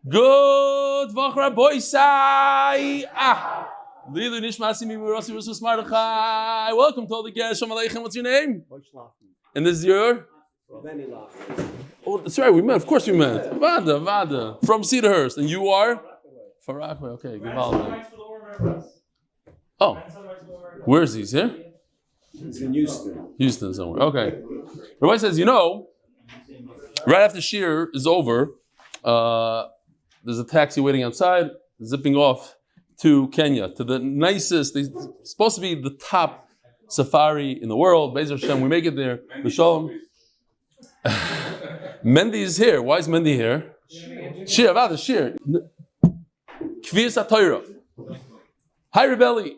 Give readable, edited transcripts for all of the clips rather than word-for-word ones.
Good Voch Rabboisai. Lili Nishmasi Mimurasi Rusus Mardachai. Welcome to all the guests. Shalom Aleichem. What's your name? And this is your? Oh, that's right. We met. Of course we met. Vada. From Cedarhurst. And you are? Farakwe. Okay. Oh. Where is he? He's here? He's in Houston. Houston somewhere. Okay. Rabbi says, right after Shir is over, there's a taxi waiting outside, zipping off to Kenya, to the nicest, it's supposed to be the top safari in the world. Be'ezer Hashem, we make it there. Shalom. Mendy is here. Why is Mendy here? Shir, Avada, Shir. Kviyas HaTorah. Hi, Rebelli.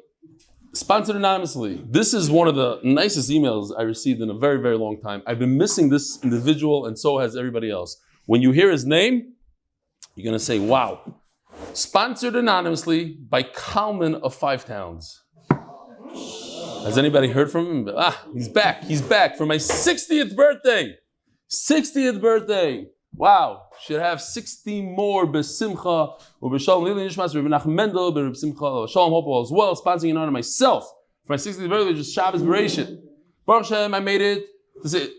Sponsored anonymously. This is one of the nicest emails I received in a very, very long time. I've been missing this individual, and so has everybody else. When you hear his name, you're going to say, wow. Sponsored anonymously by Kalman of Five Towns. Has anybody heard from him? He's back. He's back for my 60th birthday. 60th birthday. Wow. Should have 60 more Simcha or B'Shalom Lili Nishmas, Avraham Nachum, Simcha, Shalom, hope all as well. Sponsoring in honor of myself for my 60th birthday, just Shabbos Bereshit. Baruch Hashem, I made it.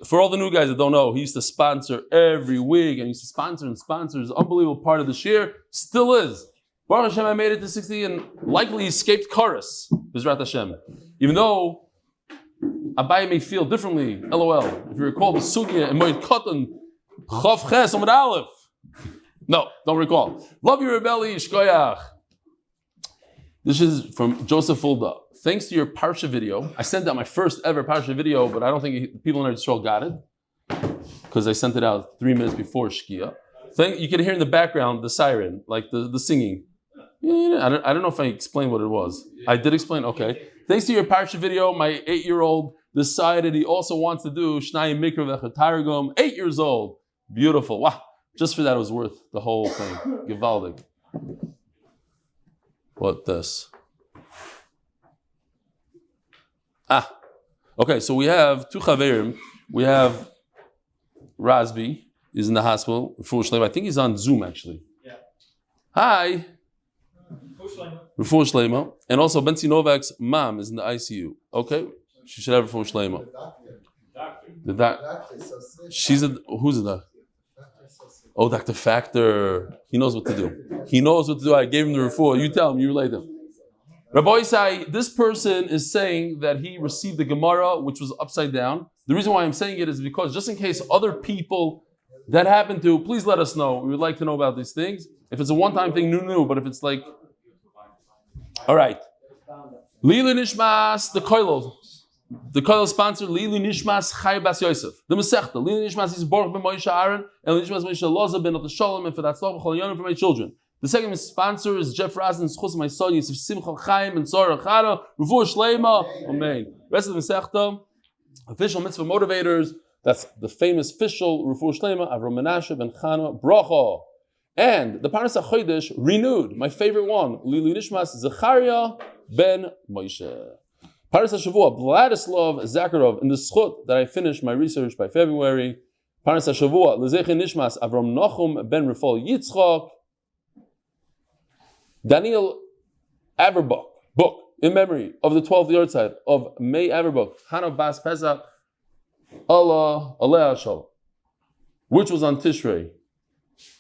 For all the new guys that don't know, he used to sponsor every week, and he used to sponsor. It's an unbelievable part of the shir. Still is. Baruch Hashem, I made it to 60 and likely escaped Karas, B'Zrat Hashem. Even though Abai may feel differently, LOL. If you recall the Sugya and Moed Katan, Chav Ches, Amud Aleph. No, don't recall. Love you, Rebelli, Shkoyach. This is from Joseph Fulda. Thanks to your Parsha video, I sent out my first ever Parsha video, but I don't think people in Israel got it because I sent it out 3 minutes before Shkia. You can hear in the background the siren, like the singing. I don't know if I explained what it was. I did explain, okay. Thanks to your Parsha video, my 8-year-old decided he also wants to do Shnayim Mikra V'Chatargum. 8 years old. Beautiful. Wow. Just for that, it was worth the whole thing. Givaldig. What this? Okay, so we have 2 chaverim. We have Razbi, he's in the hospital. Refuah Shlaima. I think he's on Zoom actually. Yeah. Hi. Refuah Shlaima. And also Benzi Novak's mom is in the ICU. Okay, she should have Refuah Shlaima. The doctor. Who's the doctor? Oh, Dr. Factor. He knows what to do. I gave him the refuah. You tell him, you relate him. Rabbi Isai, this person is saying that he received the Gemara, which was upside down. The reason why I'm saying it is because just in case other people that happen to, please let us know. We would like to know about these things. If it's a one-time thing, new. But if it's like, all right. Lili Nishmas, the Koilo sponsor, Lili Nishmas Chai Bas Yosef. The Masechta, Lili Nishmas is Borch ben Moshe Aaron, and Lili Nishmas Moshe Loza ben Shalom, and for that hatzlacha for my children. The second sponsor is Jeff Rosner, zchus my son, Yosef Simcha, Chaim, and Chana, Refuah Shlaima. Amen. Rest of the Masechta, Ofishel Mitzva Motivators. That's the famous official Refuah Shlaima, Avraham Nachum ben Chana, Brokha. And the Parnas HaChodesh renewed, my favorite one, Lili Nishmas, Zecharya ben Moshe. Parnas HaShavua, Vladislav Zakharov, in the zchus that I finished my research by February. Parnas HaShavua, L'zeche Nishmas, Avraham Nachum ben Refoel Yitzchak. Daniel Averbook, book in memory of the 12th yahrzeit of May Averbook, Chana Bas Pesach, Allah Aleh Shalom, which was on Tishrei.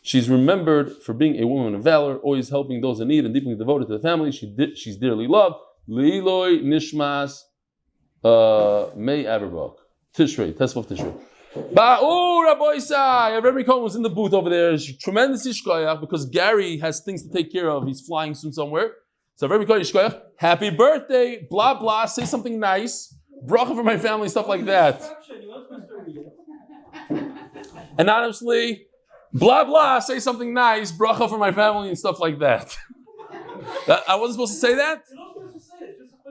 She's remembered for being a woman of valor, always helping those in need and deeply devoted to the family. She's dearly loved. Leiloi Nishmas May Averbook, Tishrei, Tesvav Tishrei. Rabbi Isai, Avremy Cohen was in the booth over there. Tremendous ishkoyach because Gary has things to take care of. He's flying soon somewhere. So Avremy Cohen ishkoyach, happy birthday, blah blah. Say something nice, bracha for my family, stuff like that. Anonymously, blah blah. Say something nice, bracha for my family and stuff like that. I wasn't supposed to say that.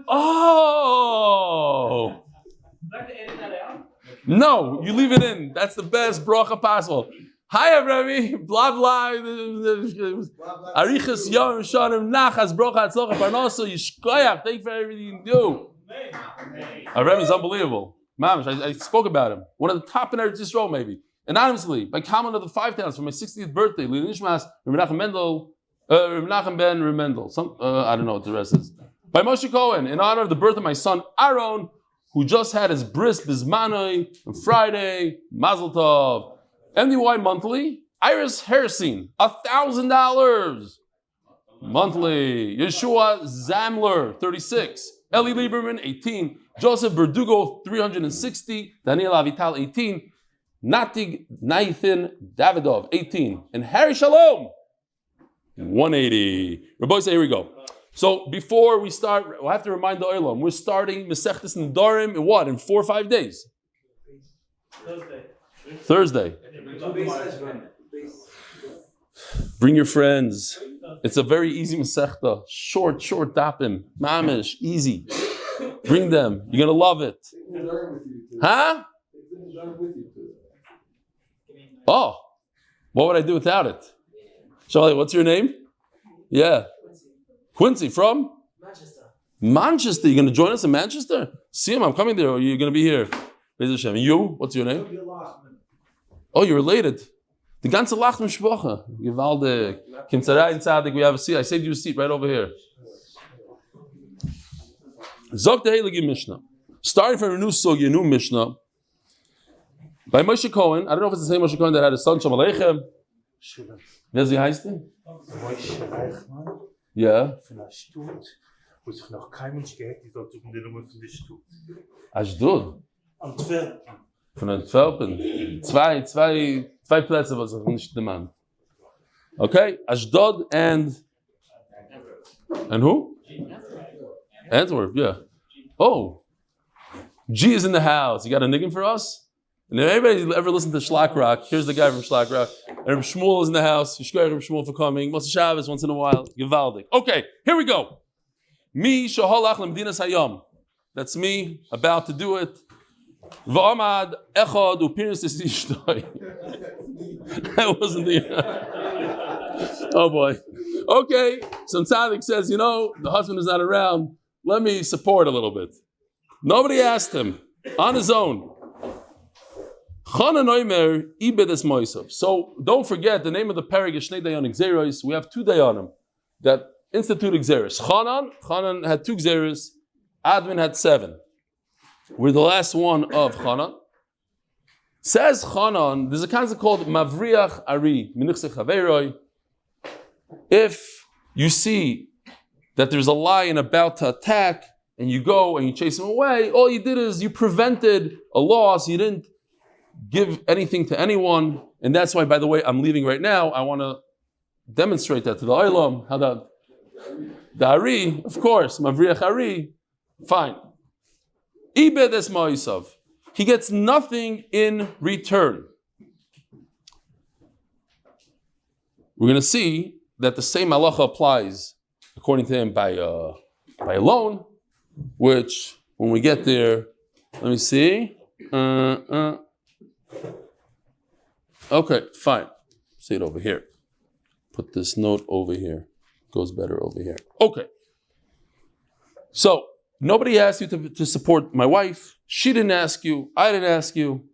Oh. No, you leave it in. That's the best bracha possible. Hi, Avremy. Blah blah. Arichas yom shanim nachas bracha hatzlacha parnaso yishkoyach. Thank you for everything you do. Avremy is unbelievable. Mamish, I spoke about him. One of the top in Eretz Yisrael, maybe. anonymously, by common of the 5 towns for my 60th birthday, nishmas, Menachem ben Remendel. I don't know what the rest is. By Moshe Cohen, in honor of the birth of my son Aaron, who just had his bris bismanoi on Friday, Mazel Tov. MDY monthly, Iris Harrison, $1,000 monthly. Yeshua Zamler, 36. Eli Lieberman, 18. Joseph Verdugo, 360. Daniel Avital, 18. Natig Nathan Davidov, 18. And Harry Shalom, 180. Rabbi say, here we go. So before we start, we'll have to remind the Olam, we're starting Masechtas Nedarim in what? In 4 or 5 days? Thursday. Bring your friends. It's a very easy Masechta. Short dapim. Mamish, easy. Bring them. You're going to love it. Huh? Oh, what would I do without it? Charlie, what's your name? Yeah. Quincy from? Manchester. You're going to join us in Manchester? See him, I'm coming there, or you're going to be here? And you? What's your name? Oh, you're related. The ganze Lachmen Shpocha. Gewaldig. Kim Tzarai and Tzadik, we have a seat. I saved you a seat right over here. Zog the Heilige Mishnah. Starting from a new Sugi, a new Mishnah. By Moshe Cohen. I don't know if it's the same Moshe Cohen that had a son, Shalom Aleichem. Wer sie heißt denn? Ja. Von der Stutt, wo sich noch kein Mensch gehört, die dort suchen die Nummer von der Stutt. Ashdod. Antwerpen. Von Antwerpen. Zwei Plätze, was ich nicht demand. Okay, Ashdod and who? Antwerp, yeah. Oh, G is in the house. You got a niggin for us? And if anybody ever listened to Shlak Rock, here's the guy from Shlak Rock. And Shmuel is in the house. Yishkoyach Shmuel for coming. Moshe Shabbos once in a while. Givaldik. Okay, here we go. Mi shaholach lemdinas hayom. That's me about to do it. V'amad echad upiris ishtoi. That wasn't the. Oh boy. Okay, some tzaddik says, the husband is not around. Let me support a little bit. Nobody asked him. On his own. Chana noimer ibedes moisav. So don't forget the name of the parak is Shnei Dayanim Gzeros. We have 2 Dayanim that institute Gzeros. Chanan had 2 Gzeros. Admin had 7. We're the last one of Chana. Says Chanan, there's a concept called Mavriach Ari Minichsech Haveroi. If you see that there's a lion about to attack and you go and you chase him away, all you did is you prevented a loss. You didn't give anything to anyone, and that's why, by the way, I'm leaving right now. I want to demonstrate that to the Olam. How the Ari, of course, Mavriach Ari, fine. Ibed es ma'isav. He gets nothing in return. We're going to see that the same halacha applies, according to him, by a loan, which, when we get there, let me see. Okay, fine. See it over here. Put this note over here. Goes better over here. Okay. So, nobody asked you to support my wife. She didn't ask you. I didn't ask you.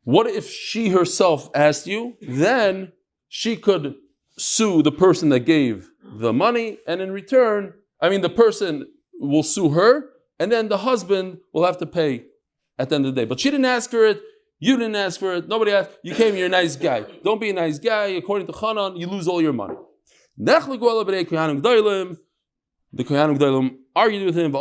What if she herself asked you? Then she could sue the person that gave the money, and in return, the person will sue her, and then the husband will have to pay at the end of the day. But she didn't ask for it. You didn't ask for it. Nobody asked. You came, you're a nice guy. Don't be a nice guy. According to Chana, you lose all your money. The Kohanim Gdolim argued with him.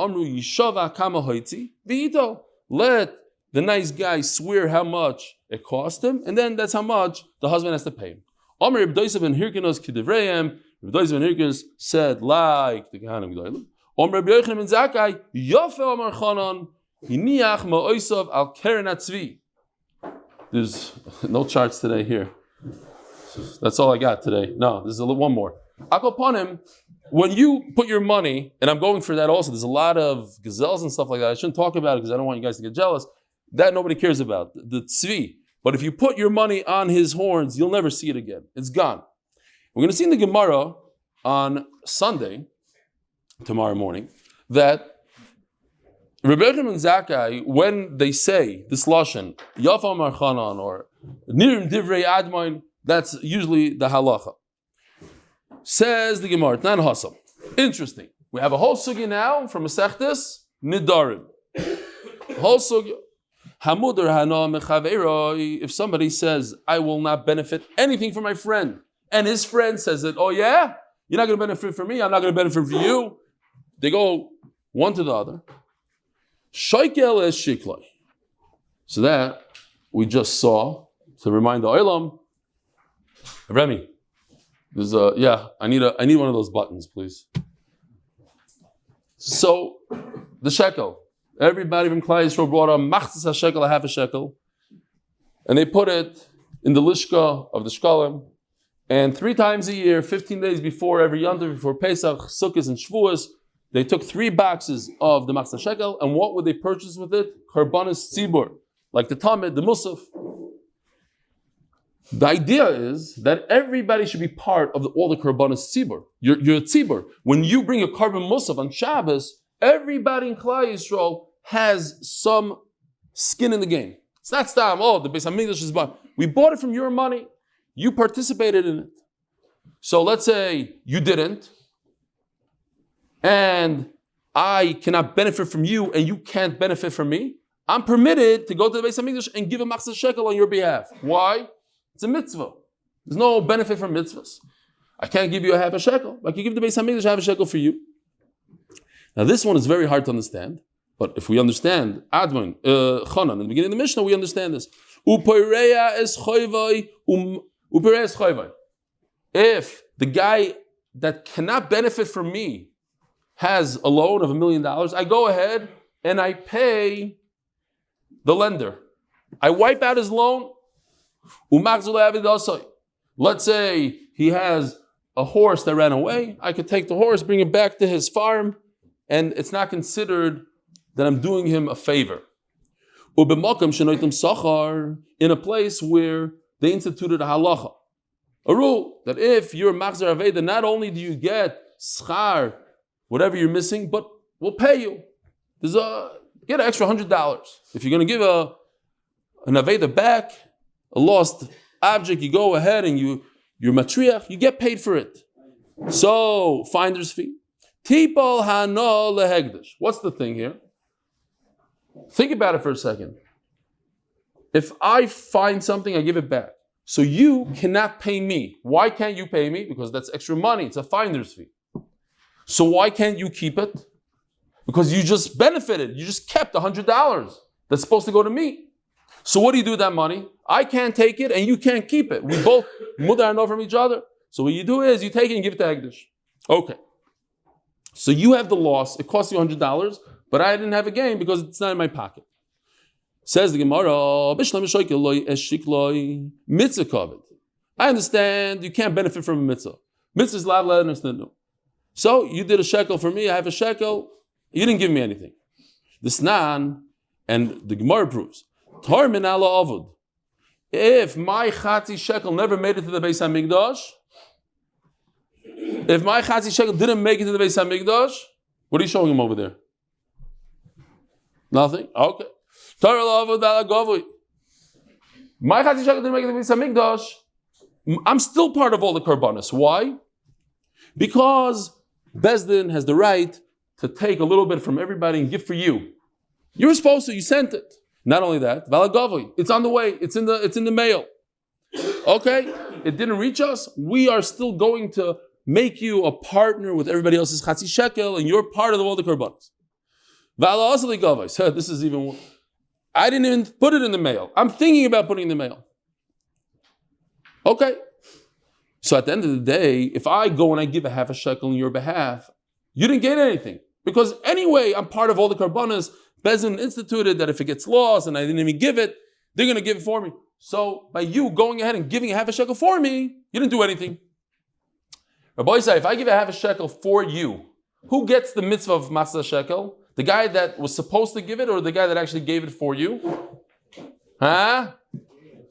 Let the nice guy swear how much it cost him, and then that's how much the husband has to pay him. Reb Doisov ben Hirkinos Kidivreim. Reb Doisov ben Hirkinos said like the Kohanim Gdolim. Reb Yochanan ben Zakkai Yofel Amar Chanan Hiniach Ma'osav Al Keren Atzvi. There's no charts today here. That's all I got today. No, there's one more. I'll upon him. When you put your money, and I'm going for that also, there's a lot of gazelles and stuff like that. I shouldn't talk about it because I don't want you guys to get jealous. That nobody cares about, the tzvi. But if you put your money on his horns, you'll never see it again. It's gone. We're going to see in the Gemara on Sunday, tomorrow morning, that Rebbe Yochanan ben Zakkai, when they say this lashon, Yafam Archanan, or Nirim divrei admoin. That's usually the halacha. Says the Gemara, Nan Hasam. Interesting. We have a whole sugya now from Masechtas Nidarim. Whole sugya. Hamudar hana mechaveroi. If somebody says, I will not benefit anything from my friend, and his friend says that, oh yeah, you're not going to benefit from me, I'm not going to benefit from you. They go one to the other. Shoikel es shikloi. So that we just saw to remind the olam. Remy, there's I need one of those buttons, please. So the shekel. Everybody from Klai Yisrael brought a machzis shekel, a half a shekel, and they put it in the lishka of the shkalim. And 3 times a year, 15 days before every yontif, before Pesach, Sukkot, and Shavuos, they took 3 boxes of the machzis shekel. And what would they purchase with it? Karbanis tzibur, like the tamid, the musaf. The idea is that everybody should be part of all the karbanis tzibur. You're a tzibur. When you bring a carbon musaf on Shabbos, everybody in Klai Yisrael has some skin in the game. It's not stam. Oh, the Beis Hamikdash is bought. We bought it from your money. You participated in it. So let's say you didn't, and I cannot benefit from you, and you can't benefit from me. I'm permitted to go to the Beis Hamikdash and give a machzis shekel on your behalf. Why? It's a mitzvah. There's no benefit from mitzvahs. I can't give you a half a shekel. I can give the Beis Hamikdash half a shekel for you. Now this one is very hard to understand, but if we understand Admon, Chana, in the beginning of the Mishnah, we understand this. If the guy that cannot benefit from me has a loan of $1 million, I go ahead and I pay the lender. I wipe out his loan. Let's say he has a horse that ran away. I could take the horse, bring it back to his farm, and it's not considered that I'm doing him a favor. In a place where they instituted a halacha, a rule that if you're machzer aveda, not only do you get schar, whatever you're missing, but we'll pay you. Get an extra $100. If you're going to give an aveda back, a lost object, you go ahead and you're matriach, you get paid for it. So, finder's fee. Tipal hana lehegdish. What's the thing here? Think about it for a second. If I find something, I give it back. So you cannot pay me. Why can't you pay me? Because that's extra money. It's a finder's fee. So why can't you keep it? Because you just benefited. You just kept $100 that's supposed to go to me. So what do you do with that money? I can't take it and you can't keep it. We both mudar know from each other. So what you do is you take it and give it to Hegdish. Okay. So you have the loss. It costs you $100, but I didn't have a gain because it's not in my pocket. Says the Gemara, mitzvah covered. I understand you can't benefit from a mitzvah. Mitzvah is lav understand. So you did a shekel for me, I have a shekel. You didn't give me anything. The Snan, and the Gemara proves, Tar min ala avud. If my chatzi shekel never made it to the Beis Hamikdash, if my chatzi shekel didn't make it to the Beis Hamikdash, what are you showing him over there? Nothing? Okay. Tar ala avud ala gavui. My chatzi shekel didn't make it to the Beis Hamikdash. I'm still part of all the karbanos. Why? Because Bezdin has the right to take a little bit from everybody and give for you. You were supposed to, you sent it. Not only that, Valagavui, it's on the way, it's in the mail. Okay? It didn't reach us. We are still going to make you a partner with everybody else's chatzi shekel, and you're part of all the karbanos. Vala asali gavai said, this is even, I didn't even put it in the mail. I'm thinking about putting it in the mail. Okay. So at the end of the day, if I go and I give a half a shekel on your behalf, you didn't get anything. Because anyway, I'm part of all the karbanos. Bezin instituted that if it gets lost and I didn't even give it, they're going to give it for me. So by you going ahead and giving a half a shekel for me, you didn't do anything. Rabbi say, if I give a half a shekel for you, who gets the mitzvah of matzah shekel? The guy that was supposed to give it or the guy that actually gave it for you? Huh?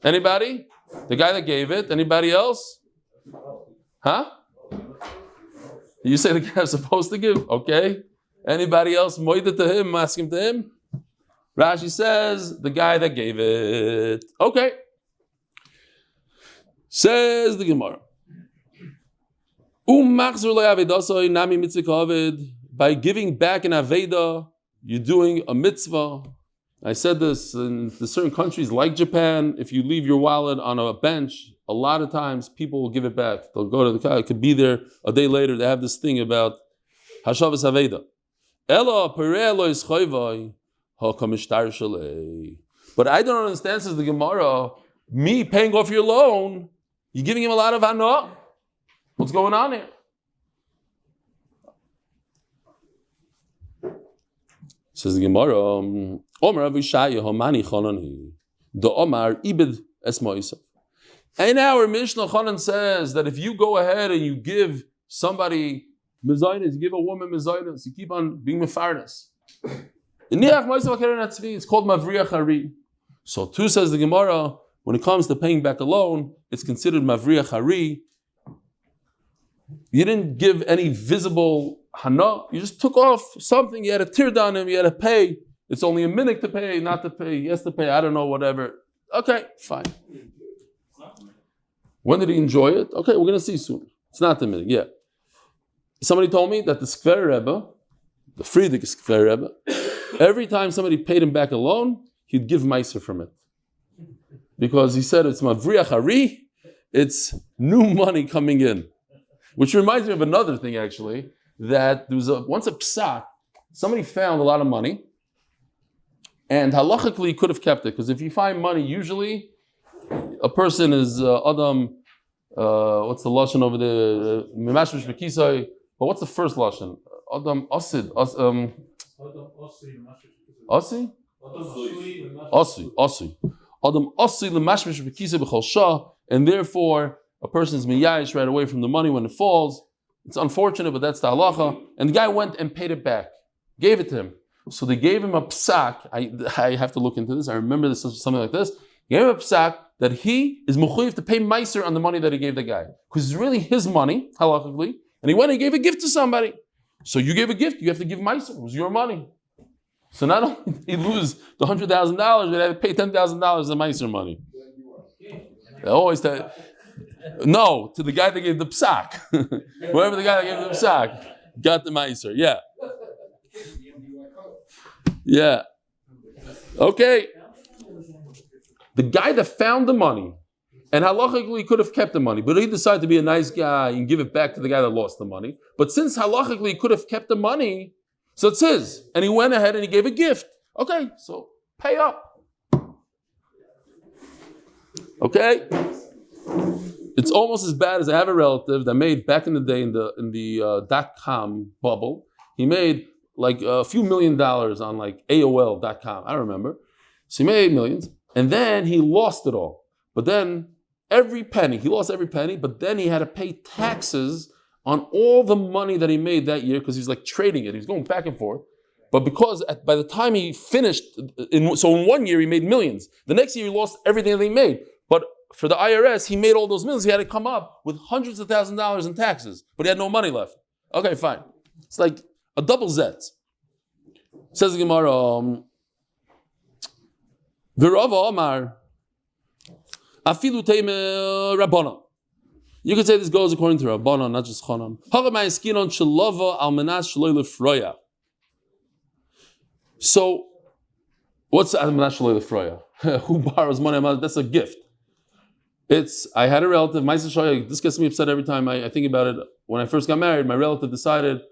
Anybody? The guy that gave it? Anybody else? Huh? You say the guy was supposed to give? Okay. Anybody else? Moida to him, ask him to him. Rashi says, the guy that gave it. Okay. Says the Gemara. By giving back an Aveda, you're doing a mitzvah. I said this in certain countries like Japan, if you leave your wallet on a bench, a lot of times people will give it back. They'll go to the car, it could be there a day later. They have this thing about Hashavas Aveda. But I don't understand, says the Gemara, me paying off your loan, you're giving him a lot of hana. What's going on here? Says the Gemara, Omar Avishaya Homani Chanani, the Omar Ibid Esma Yosef. And our Mishnah Chanan says that if you go ahead and you give somebody mezainis, you give a woman mezainis, you keep on being mefarnas. It's called Mavriach Hari. So too says the Gemara, when it comes to paying back a loan, it's considered Mavriach Hari. You didn't give any visible hana, you just took off something, you had to tear down him, you had to pay. It's only a minute to pay, not to pay, yes to pay, I don't know, whatever. Okay, fine. When did he enjoy it? Okay, we're going to see soon. It's not the minute, yeah. Somebody told me that the Skver Rebbe, the Friedrich Skver Rebbe, every time somebody paid him back a loan, he'd give meiser from it. Because he said it's Mavriach Hari, it's new money coming in. Which reminds me of another thing actually, that there was once a psak, somebody found a lot of money, and halachically could have kept it, because if you find money, usually a person is Adam, what's the lashon over there? Mimashmish Bekisai, but what's the first lashon? Adam Asid. Asi? Asi. Adam Asi Lemashmish Bekisai B'chol Shah, and therefore a person's miyayish right away from the money when it falls. It's unfortunate, but that's the halacha. And the guy went and paid it back, gave it to him. So they gave him a psak. I have to look into this. I remember this something like this. Gave him a psak that he is mechuyev to pay meiser on the money that he gave the guy, because it's really his money halachically, and he went and gave a gift to somebody. So you gave a gift, you have to give meiser. It was your money. So not only did he lose the $100,000, but he had to pay $10,000 of meiser money. They always tell. No, to the guy that gave the psak. Whoever the guy that gave the psak got the meiser. Yeah. Yeah. Okay. The guy that found the money, and halachically could have kept the money, but he decided to be a nice guy and give it back to the guy that lost the money. But since halachically he could have kept the money, so it's his. And he went ahead and he gave a gift. Okay, so pay up. Okay? It's almost as bad as I have a relative that made back in the day in the .com bubble. He made like a few $1 million on like AOL.com. I remember. So he made millions, and then he lost it all. But then he lost every penny. But then he had to pay taxes on all the money that he made that year because he was like trading it. He was going back and forth. But because by the time he finished, in 1 year he made millions. The next year he lost everything that he made. But for the IRS, he made all those millions. He had to come up with hundreds of thousands of dollars in taxes, but he had no money left. Okay, fine. It's like a double zet. Says the Gemara, V'rava Omar, Afilu Teime Rabbana. You could say this goes according to Rabbana, not just Chanan. So, what's Almanas Shaloi Lefroya? Who borrows money? That's a gift. I had a relative, this gets me upset every time I think about it. When I first got married, my relative decided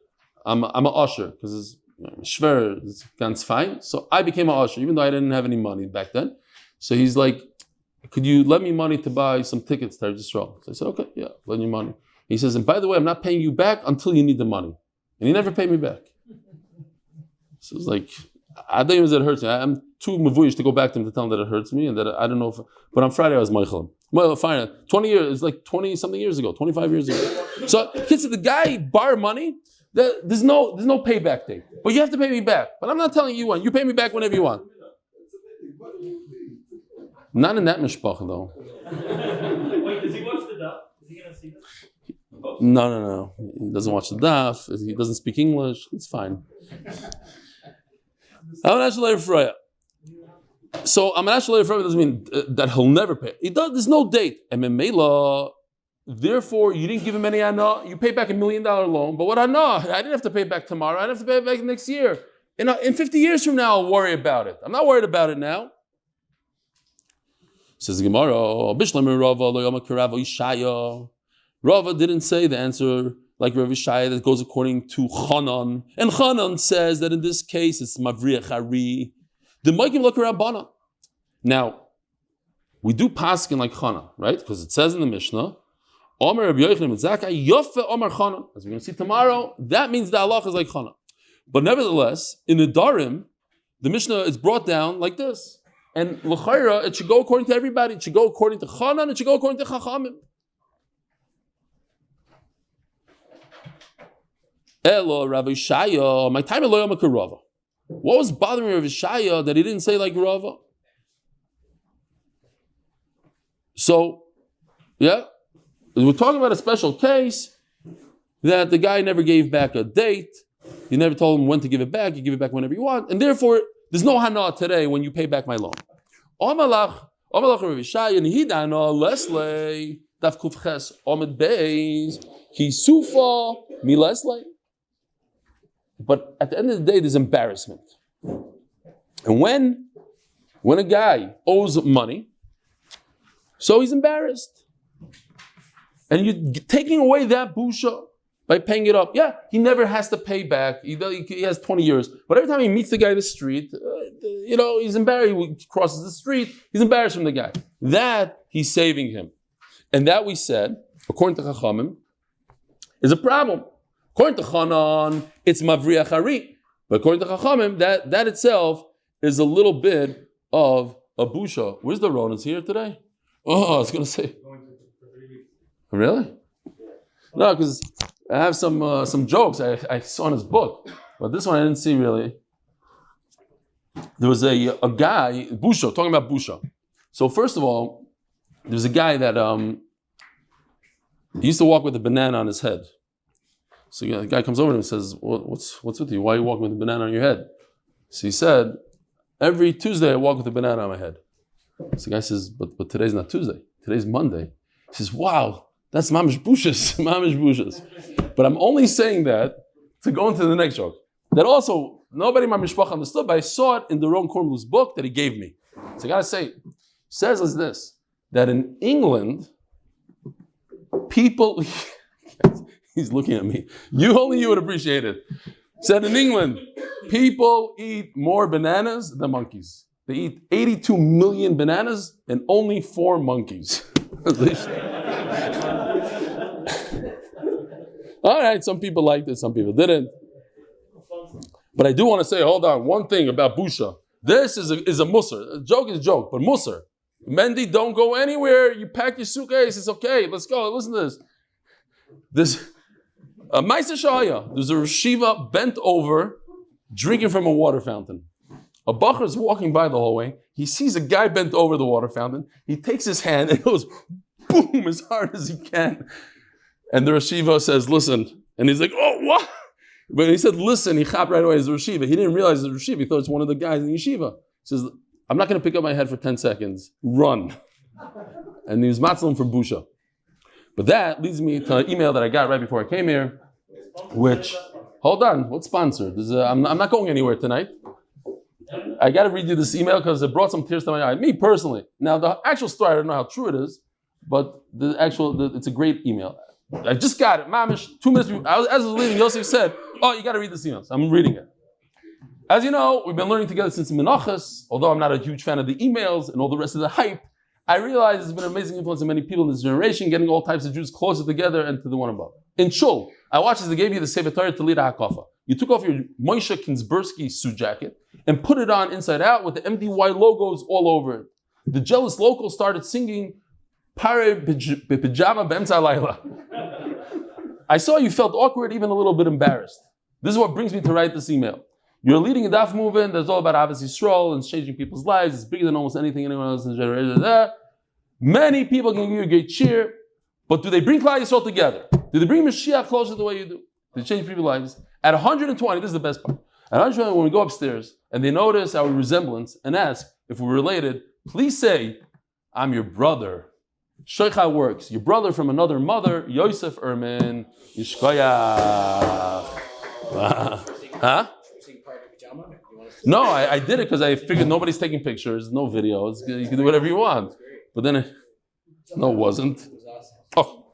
I'm a usher, because it's shver, it's ganz fine. So I became a usher, even though I didn't have any money back then. So he's like, could you lend me money to buy some tickets to Israel? So I said, okay, yeah, lend you money. He says, and by the way, I'm not paying you back until you need the money. And he never paid me back. So it's like, I don't even that it hurts me. I'm too mavuyish to go back to him to tell him that it hurts me, and that I don't know if. But on Friday I was Michael. Well, fine. 20 years. It's like 20 something years ago. 25 years ago. So kids, the guy borrowed money. There's no payback date. But you have to pay me back. But I'm not telling you when. You pay me back whenever you want. Not in that mishpacha though. Wait, does he watch the daf? Is he gonna see that? No. He doesn't watch the daf. He doesn't speak English. It's fine. So I'm actually forever doesn't mean that he'll never pay. There's no date. And therefore, you didn't give him any ana. You paid back $1 million loan. But what ana? I didn't have to pay it back tomorrow. I didn't have to pay it back next year. In 50 years from now, I'll worry about it. I'm not worried about it now. Says the Gemara, Rava didn't say the answer like Rav Yishaya that goes according to Chanan. And Chanan says that in this case, it's Mavriach Hari. The Maikim look around Bana. Now, we do paskin like Chana, right? Because it says in the Mishnah, Omer Rabbi Yochanan Zakharov, Yofe Omer Chana. As we're going to see tomorrow, that means the halacha is like Chana. But nevertheless, in the Darim, the Mishnah is brought down like this. And l'chayra, it should go according to everybody. It should go according to Chana, and it should go according to Chachamim. Elo Rav Yishaya, my time Eloyam Rava. What was bothering Rav Yishaya that he didn't say like Rava? So, yeah, we're talking about a special case that the guy never gave back a date. You never told him when to give it back. You give it back whenever you want. And therefore, there's no hana today when you pay back my loan. Omalach Rav Yishaya, Nihidana, Leslie, Daf Kufches, Amud Beis, Kisufa, Mi Leslie. But at the end of the day, there's embarrassment. And when a guy owes money, so he's embarrassed. And you're taking away that busha by paying it up. Yeah, he never has to pay back. He has 20 years. But every time he meets the guy in the street, he's embarrassed. He crosses the street, he's embarrassed from the guy. That, he's saving him. And that we said, according to Chachamim, is a problem. According to Chanan, it's Mavriach Hari. But according to Chachamim, that itself is a little bit of a busha. Where's the Ronans here today? Oh, I was going to say. Really? No, because I have some jokes I saw in his book. But this one I didn't see really. There was a guy, busha, talking about busha. So first of all, there's a guy that he used to walk with a banana on his head. So the guy comes over to him and says, what's with you? Why are you walking with a banana on your head? So he said, every Tuesday I walk with a banana on my head. So the guy says, but today's not Tuesday. Today's Monday. He says, wow, that's mamish bushas, mamish bushas. But I'm only saying that to go into the next joke. That also, nobody in my mishpach understood, but I saw it in the Ron Kornbluth's book that he gave me. So I gotta say, says as this, that in England, people... He's looking at me. Only you would appreciate it. Said in England, people eat more bananas than monkeys. They eat 82 million bananas and only 4 monkeys. All right, some people liked it, some people didn't. But I do want to say, hold on, one thing about busha. This is a musar. A joke is a joke, but musar. Mendy, don't go anywhere. You pack your suitcase. It's okay. Let's go. Listen to this. Ma'aser Shaya, there's a Rashiva bent over, drinking from a water fountain. A bacher is walking by the hallway. He sees a guy bent over the water fountain. He takes his hand and goes, boom, as hard as he can. And the Rashiva says, listen. And he's like, oh, what? But he said, listen, he chapped right away as the Rashiva. He didn't realize it was Rashiva. He thought it's one of the guys in the yeshiva. He says, I'm not going to pick up my head for 10 seconds. Run. And he was matzalim for busha. But that leads me to an email that I got right before I came here, which, hold on, what's sponsored? I'm not going anywhere tonight. I got to read you this email because it brought some tears to my eye. Me personally. Now, the actual story, I don't know how true it is, but it's a great email. I just got it. Mamish, 2 minutes before, as I was leaving, Yosef said, oh, you got to read this email. So I'm reading it. As you know, we've been learning together since Menachos. Although I'm not a huge fan of the emails and all the rest of the hype, I realize it's been an amazing influence on many people in this generation, getting all types of Jews closer together and to the one above. In Shul, I watched as they gave you the Sefer Torah to lead a hakafa. You took off your Moshe Kinsbursky suit jacket and put it on inside out with the MDY logos all over it. The jealous locals started singing Pare Pijama B'emtza Layla. I saw you felt awkward, even a little bit embarrassed. This is what brings me to write this email. You're leading a daf movement that's all about Ahavas Yisrael and changing people's lives. It's bigger than almost anything anyone else in the generation. Many people can give you a great cheer, but do they bring Klal Yisrael together? Do they bring Mashiach closer the way you do? Do they change people's lives? At 120, this is the best part. At 120, when we go upstairs and they notice our resemblance and ask, if we're related, please say, I'm your brother. Sheicha works. Your brother from another mother, Yosef Ermin, Yishkoya. Huh? No, I did it because I figured nobody's taking pictures, no videos. You can do whatever you want. But then, it wasn't. Oh,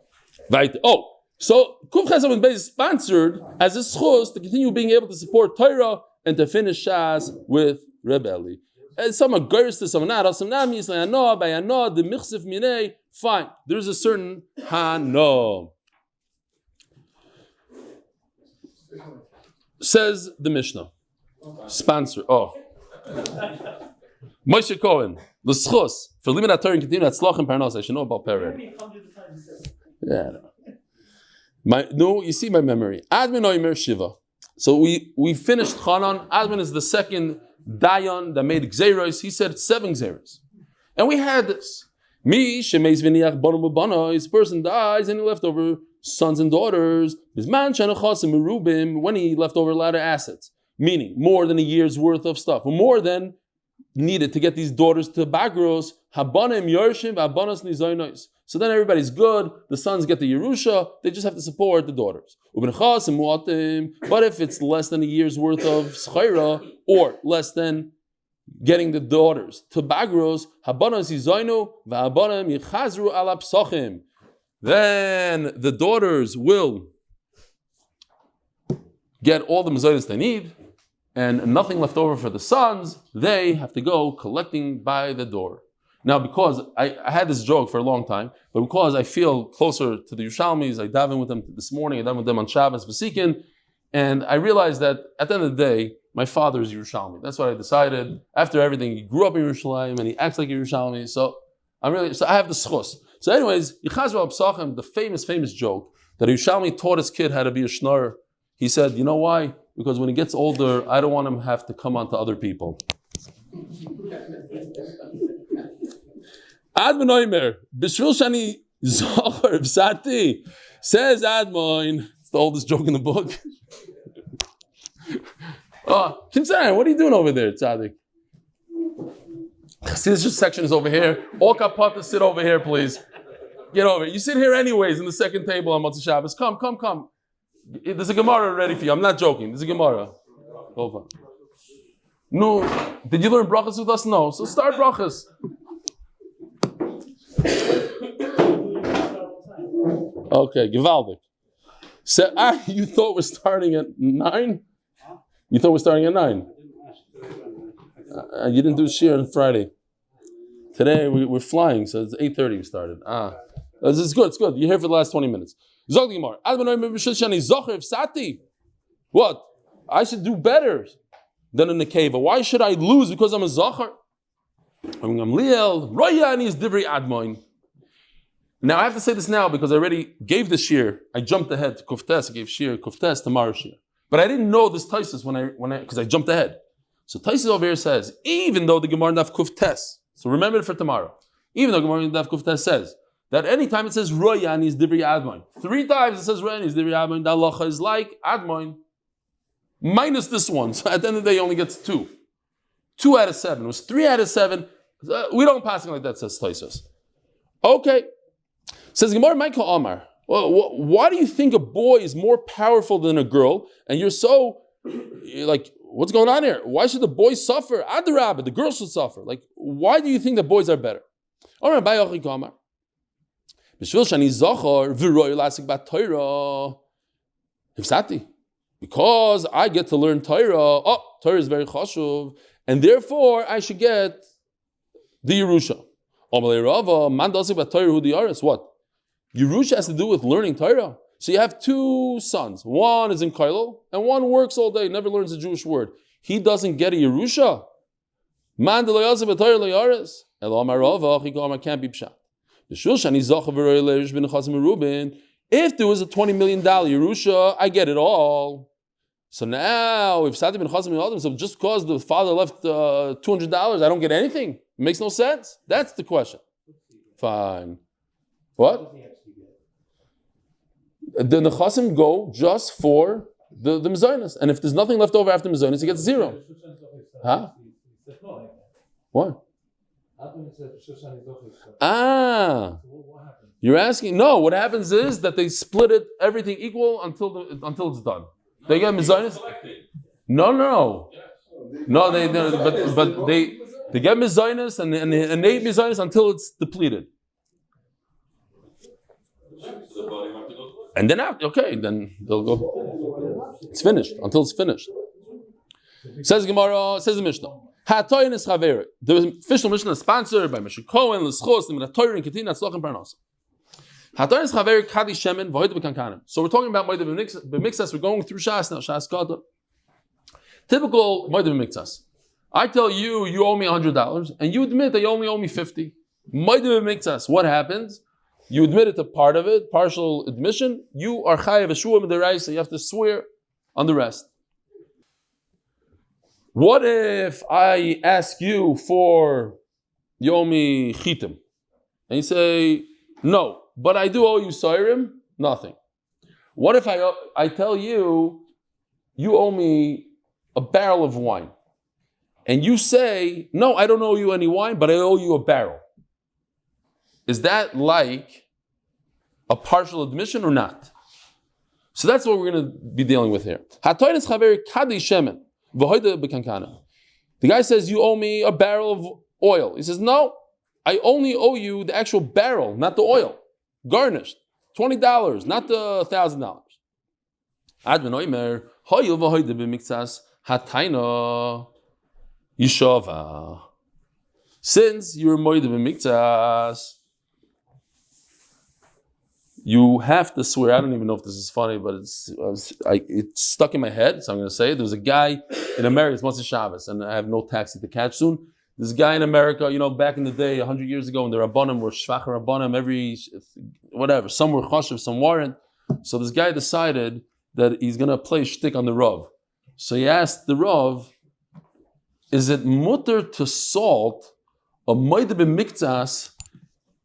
right. Oh, so Kuf Ches Amud Beis is sponsored as a zchus to continue being able to support Torah and to finish Shas with Rebelli. And some are gers to some not. Some not means by ano the michsif minei. Fine. There's a certain hano. Says the Mishnah. Sponsor. Oh. Moshe Cohen. The zchus for limit at Torah and continue hatzlacha and parnos. I should know about Perez. Yeah. You see my memory. Admin Oimer Shiva. So we finished Chana. Admin is the second Dayan that made Gzeros. He said 7 Gzeros. And we had this. Mi shemeis v'niach bonim u'banois. Person dies and he left over sons and daughters. Bizman shenachasim merubim, when he left over a lot of assets. Meaning more than a year's worth of stuff. Or more than needed to get these daughters to Bagros. Habanim yorshim v'habanos nizoynos. So then everybody's good. The sons get the Yerusha. They just have to support the daughters. But if it's less than a year's worth of zchira, or less than getting the daughters to Bagros, then the daughters will get all the mezainis they need, and nothing left over for the sons. They have to go collecting by the door. Now, because I had this joke for a long time, but because I feel closer to the Yerushalmis, I daven with them this morning, I daven with them on Shabbos, Vasikin, and I realized that at the end of the day, my father is Yerushalmi. That's what I decided. After everything, he grew up in Yerushalayim and he acts like a Yerushalmi, so I have the zchus. So anyways, Yichazru al-Psachim, the famous joke, that a Yerushalmi taught his kid how to be a schnorrer. He said, you know why? Because when he gets older, I don't want him to have to come on to other people. Admon Oimer, Bishvil Shani Zohar Vsati, says Admon, it's the oldest joke in the book. Kinsaran, what are you doing over there, Tzadik? See, this section is over here. All kapatas sit over here, please. Get over here. You sit here anyways in the second table on Motzei Shabbos. Come. There's a Gemara ready for you. I'm not joking. There's a Gemara. Over. No, did you learn brachas with us? No. So start brachas. Okay, gewaldig. So, you thought we're starting at 9? You thought we're starting at 9? You didn't do shir on Friday. Today we're flying, so it's 8:30 we started. It's good. You're here for the last 20 minutes. What? I should do better than a nekeva. Why should I lose because I'm a zachar? Now I have to say this now because I already gave the shir. I jumped ahead to kuftes. I gave shir kuftes tomorrow shir, but I didn't know this taisus when I because I jumped ahead. So taisus over here says even though the Gemara Daf kuftes, so remember it for tomorrow. Even though Gemara Daf kuftes says that anytime it says royan is divri admoin, 3 times it says royan is divri admoin. The halacha is like admoin minus this one. So at the end of the day, he only gets 2. 2 out of 7. It was 3 out of 7. We don't pass it like that, says taisus. Okay. Says Gemara Michael Omar. Well, why do you think a boy is more powerful than a girl? And you're like, what's going on here? Why should the boy suffer? Adarabba, the girl should suffer. Like, why do you think that boys are better? Omar Bayochi Omar. Because I get to learn Torah. Oh, Torah is very chashuv, and therefore I should get the Yerusha. What? Yerusha has to do with learning Torah. So you have 2 sons. One is in Kailo, and one works all day, never learns a Jewish word. He doesn't get a Yerusha. Can't be pshat. If there was a $20 million Yerusha, I get it all. So now, if Sadi ben Chazim Adam, so just because the father left $200, I don't get anything. It makes no sense. That's the question. Fine. What? The Nechasim go just for the Mezainis. And if there's nothing left over after Mezainis, he gets 0. Huh? What? You're asking? No, what happens is that they split it, everything equal until it's done. They get mezainis. No. No, they get mezainis and they eat mezainis until it's depleted. And then then they'll go. It's finished until it's finished. Says Gemara, says the Mishnah. Hatoyin is chaver. The official Mishnah is sponsored by Moshe Cohen, zchus, the Hatoyin Katin, hatzlacha and parnasa. Hatoyin is chaver kadi shemen v'hoyd b'kankanim. So we're talking about moed b'mikzas. We're going through Shas now. Shas Kata. Typical moed b'mikzas. I tell you, you owe me $100, and you admit that you only owe me $50. Moed b'mikzas. What happens? You admitted to part of it, partial admission. You are chayav v'shua m'deraisa. You have to swear on the rest. What if I ask you for Yomi Chitim? And you say, no, but I do owe you Sairim? Nothing. What if I tell you, you owe me a barrel of wine? And you say, no, I don't owe you any wine, but I owe you a barrel. Is that like a partial admission or not? So that's what we're going to be dealing with here. The guy says, you owe me a barrel of oil. He says, no, I only owe you the actual barrel, not the oil. Garnished. $20, not the $1,000. Since you're moed b'mikzas, you have to swear. I don't even know if this is funny, but it's stuck in my head, so I'm going to say it. There's a guy in America, it's Moshe Shabbos, and I have no taxi to catch soon. There's a guy in America, back in the day, 100 years ago, when the Rabbanim were Shvacha Rabbanim, some were Choshev, some weren't. So this guy decided that he's going to play shtick on the Rav. So he asked the Rav, is it mutter to salt a moed b'mikzas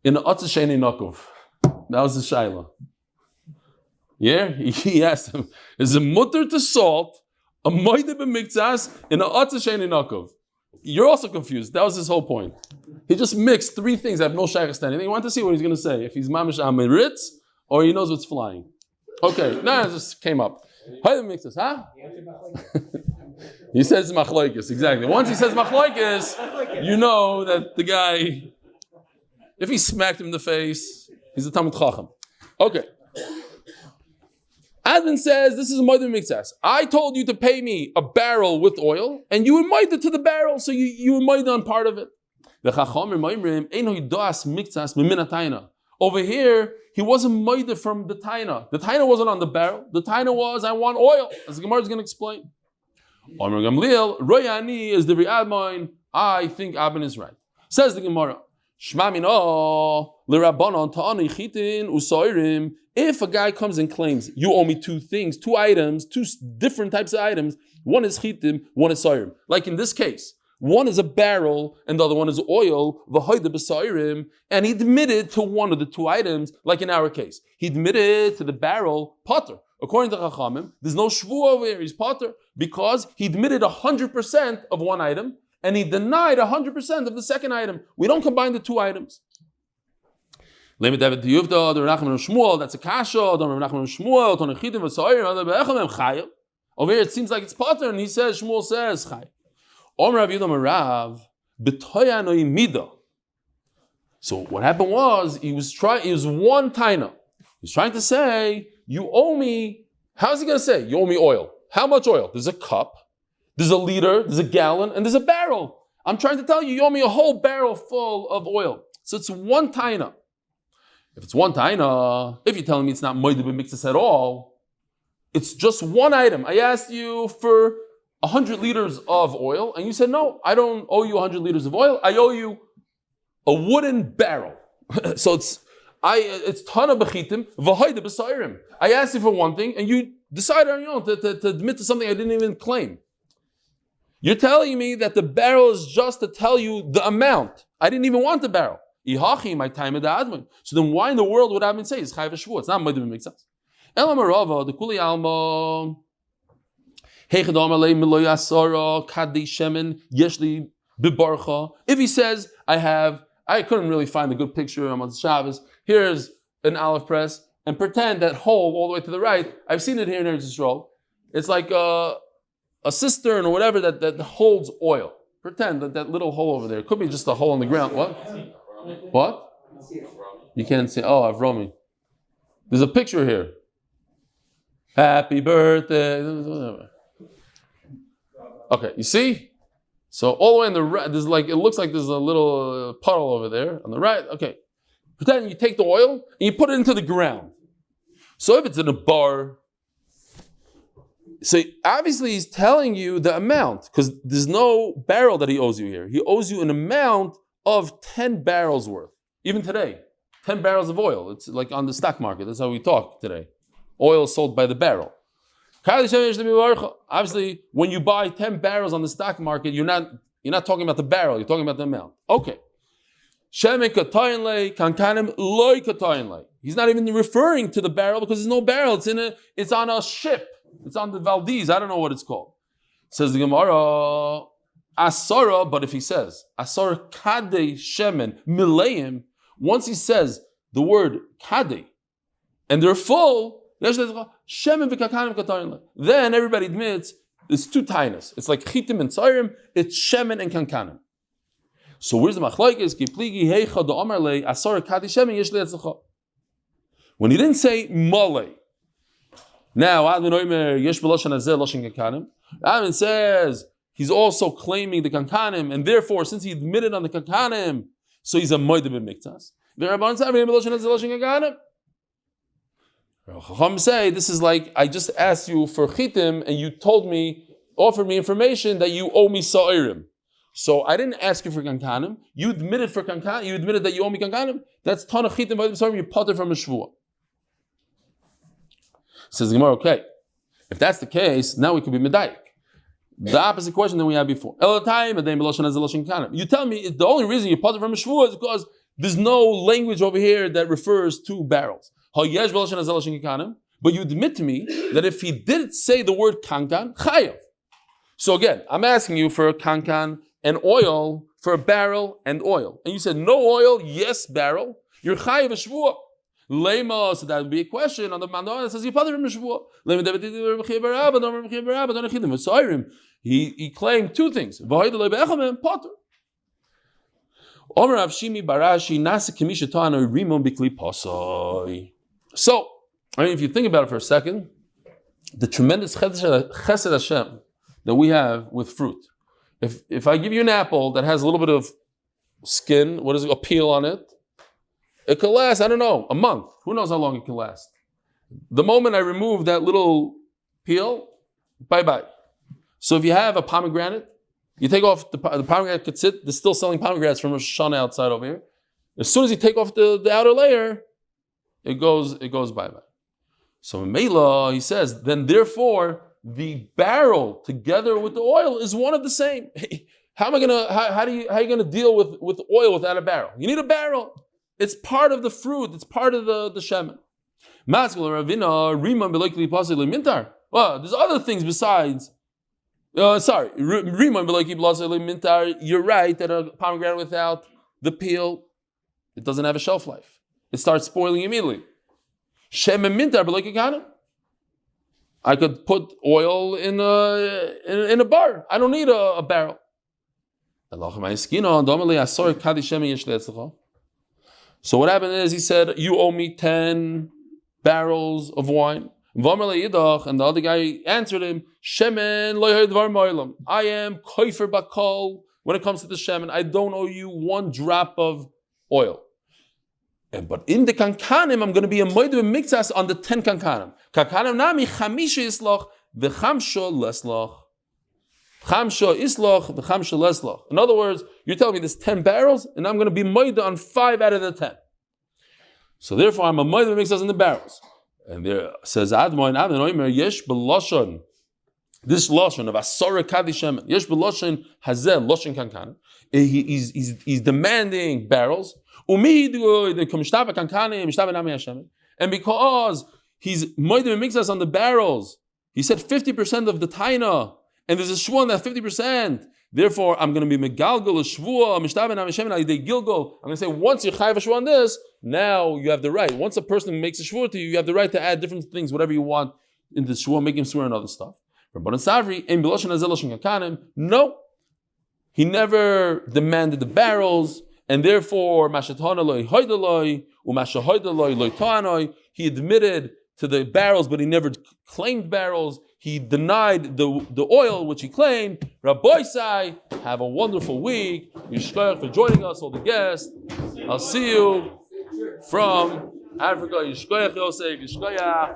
in an atzah she'eini nakov? That was the shaila. Yeah, he asked him, is it mutter to salt a moed b'mikzas in an atzah she'eini nakov? You're also confused. That was his whole point. He just mixed three things that have no shaykhs to anything. He wanted to see what he's going to say. If he's mamish amiritz or he knows what's flying. Okay, it just came up. Moed b'mikzas, huh? He says machloikis, exactly. Once he says machloikis, you know that the guy, if he smacked him in the face, he's a Talmid Chacham. Okay. Admin says, this is moed b'mikzas. I told you to pay me a barrel with oil, and you were moed to the barrel, so you were moed on part of it. Over here, he wasn't moed from the taina. The taina wasn't on the barrel. The taina was, I want oil, as the Gemara is going to explain. Omer Gamliel, Royani is the Ri'admoin. I think Abin is right. Says the Gemara, if a guy comes and claims, you owe me two things, two items, two different types of items, one is chitim, one is soirim. Like in this case, one is a barrel and the other one is oil, and he admitted to one of the two items, like in our case. He admitted to the barrel, potter. According to Chachamim, there's no shvu over here, he's potter, because he admitted 100% of one item, and he denied 100% of the second item. We don't combine the two items. That's a kasha. Over here it seems like it's potter, and he says, Shmuel says, Chaim. So what happened was, he was one taina. He's trying to say, you owe me, how's he going to say? You owe me oil. How much oil? There's a cup, there's a liter, there's a gallon, and there's a barrel. I'm trying to tell you, you owe me a whole barrel full of oil. So it's one taina. If it's one taina, if you're telling me it's not moed b'mikzas at all, it's just one item. I asked you for 100 liters of oil, and you said, no, I don't owe you 100 liters of oil. I owe you a wooden barrel. So it's tana b'chitim v'hoyde b'sayrim. I asked you for one thing, and you decided on your own to admit to something I didn't even claim. You're telling me that the barrel is just to tell you the amount. I didn't even want the barrel. My time at the admin. So then why in the world would admin say it's chayv shvu? It's not moed b'mikzas. Elam Rava, the kuli alma. Heichadam alei miloy asara kadei shemen yeshli Bibarcha. If he says, I couldn't really find a good picture on Shabbos. Here's an olive press, and pretend that hole all the way to the right. I've seen it here in Eretz Yisrael. It's like a cistern or whatever that holds oil. Pretend that little hole over there. It could be just a hole in the ground. What? What? You can't see. Oh, Avremy. There's a picture here. Happy birthday. Okay, you see? So all the way on the right, there's it looks like there's a little puddle over there on the right. Okay, pretend you take the oil and you put it into the ground. So if it's in a bar, so obviously he's telling you the amount because there's no barrel that he owes you here. He owes you an amount of 10 barrels worth. Even today, 10 barrels of oil. It's like on the stock market. That's how we talk today. Oil is sold by the barrel. Obviously, when you buy 10 barrels on the stock market, you're not talking about the barrel, you're talking about the amount. Okay. He's not even referring to the barrel because there's no barrel. It's on a ship. It's on the Valdez. I don't know what it's called. Says the Gemara, Asara, but if he says, Asara Kadei Shemen Mileim, once he says the word Kadei, and they're full, then everybody admits it's two tainas. It's like chitim and tzayrim, it's shemen and kankanim. So where's the machlokes? When he didn't say male, now Admin says he's also claiming the kankanim, and therefore, since he admitted on the kankanim, so he's a moed b'miktas. Chacham say this is like I just asked you for chitim and you offered me information that you owe me sa'irim. So I didn't ask you for kankanim. You admitted for kankanim. You admitted that you owe me kankanim. That's ton of chitim. You're potter from a shvuah. Says the Gemara, okay. If that's the case, now we could be medayik. The opposite question than we had before. You tell me the only reason you're potter from a shvuah is because there's no language over here that refers to barrels. But you admit to me that if he did say the word kankan, chayav. So again, I'm asking you for a kankan and oil, for a barrel and oil. And you said no oil, yes barrel. You're chayav a shvuah. Lema, so that would be a question on the mandana that says you father from a shvuah. He claimed two things. So, if you think about it for a second, the tremendous chesed Hashem that we have with fruit. If I give you an apple that has a little bit of skin, a peel on it, it could last, I don't know, a month. Who knows how long it can last? The moment I remove that little peel, bye-bye. So if you have a pomegranate, you take off the pomegranate could sit, they're still selling pomegranates from Rosh Chana outside over here. As soon as you take off the outer layer, it goes bye-bye. So in Mela, he says, then therefore, the barrel together with the oil is one of the same. How are you gonna deal with oil without a barrel? You need a barrel. It's part of the fruit, it's part of the shemen. Well, there's other things besides. You're right that a pomegranate without the peel, it doesn't have a shelf life. It starts spoiling immediately. I could put oil in a bar. I don't need a barrel. So what happened is he said, you owe me 10 barrels of wine. And the other guy answered him, I am koifer bakol. When it comes to the shemen, I don't owe you one drop of oil. But in the kankanim, I'm going to be a moed b'miktas on the 10 kankanim. Kankanim nami chamisha islach v'chamsha leslach. Chamsha islach v'chamsha leslach. In other words, you're telling me there's 10 barrels, and I'm going to be moed on 5 out of the 10. So therefore, I'm a moed b'miktas in the barrels. And there says Admoin Omer yesh b'loshon. This loshon of asara kadishem yesh b'loshon hazel loshon kankanim. He's demanding barrels. And because he's moed mixas on the barrels, he said 50% of the taina, and there's a shvuah that 50%, Therefore, I'm going to be megalgal shvua mishtaben amishem alidei gilgal. I'm going to say once you're chayav shvua on this, now you have the right. Once a person makes a shvua to you, you have the right to add different things, whatever you want in the shvua, make him swear and other stuff. No, he never demanded the barrels, and therefore he admitted to the barrels, but he never claimed barrels. He denied the oil which he claimed. Rabbi Sai, have a wonderful week. Yishkoyach for joining us, all the guests. I'll see you from Africa. Yishkoyach Yosef, Yishkoyach.